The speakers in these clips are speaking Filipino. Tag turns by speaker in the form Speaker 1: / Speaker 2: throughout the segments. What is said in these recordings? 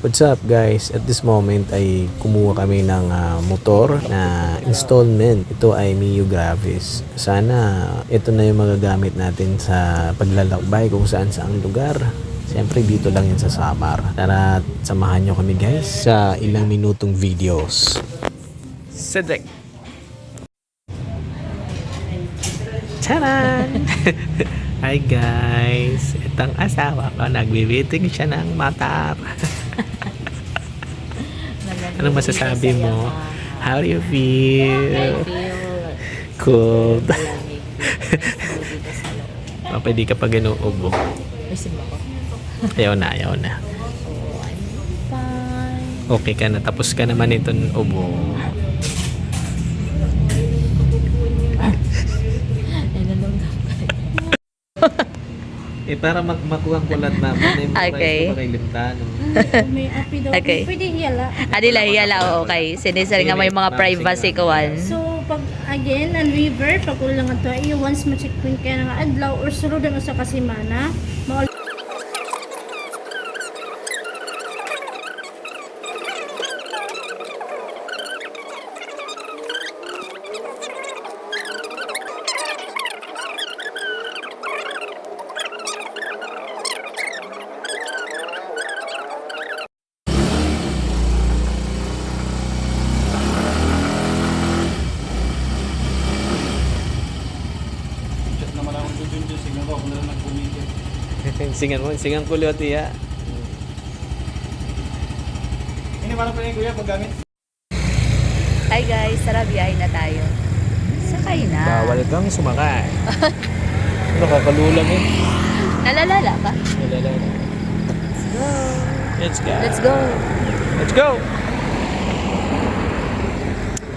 Speaker 1: What's up guys? At this moment ay kumuha kami ng motor na installment. Ito ay Mio Gravis. Sana ito na yung magagamit natin sa paglalakbay kung saan saang lugar. Siyempre dito lang yan sa Samar. Tara samahan nyo kami guys sa ilang minutong videos. Cedric! Charan! Hi guys! Itong asawa ko, nagbibiting siya ng matar. Anong masasabi mo? How do you feel?
Speaker 2: I feel
Speaker 1: Cold.
Speaker 2: malamig.
Speaker 1: Pwede ka pa ginuubo.
Speaker 2: Isim ako.
Speaker 1: Ayaw na.
Speaker 2: Oh, I'm fine.
Speaker 1: Okay ka na. Tapos ka naman itong ubo. Para makuha ang kulat namin.
Speaker 2: Okay.
Speaker 3: May api daw.
Speaker 2: Okay.
Speaker 3: Pwede hiyala.
Speaker 2: Adila, hiyala, okay. Sinisari nga may mga privacy kawan.
Speaker 3: So, pag again, ang river, pag ulang ito, once ma-checkpoint kaya nga adlaw or sulod ang usa ka semana,
Speaker 1: Singan ko liwat iya.
Speaker 4: Ini para pa rin kuya paggamit.
Speaker 2: Hi guys, tara biyahe na tayo. Sakay na.
Speaker 1: Bawal kang sumakay. Nakakalulang eh.
Speaker 2: Nalalala ka?
Speaker 1: Let's go.
Speaker 2: Let's go.
Speaker 1: Let's go.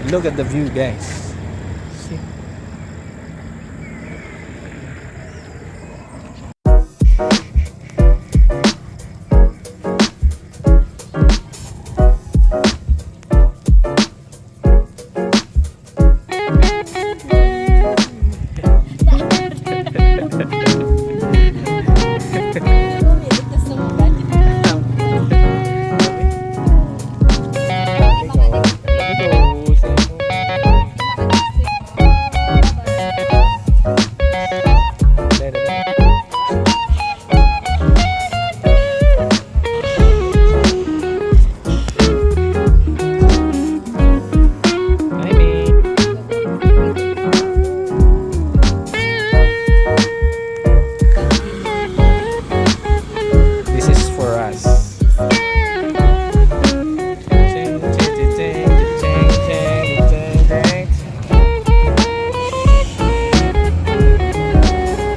Speaker 1: Look at the view, guys. See?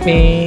Speaker 1: Me.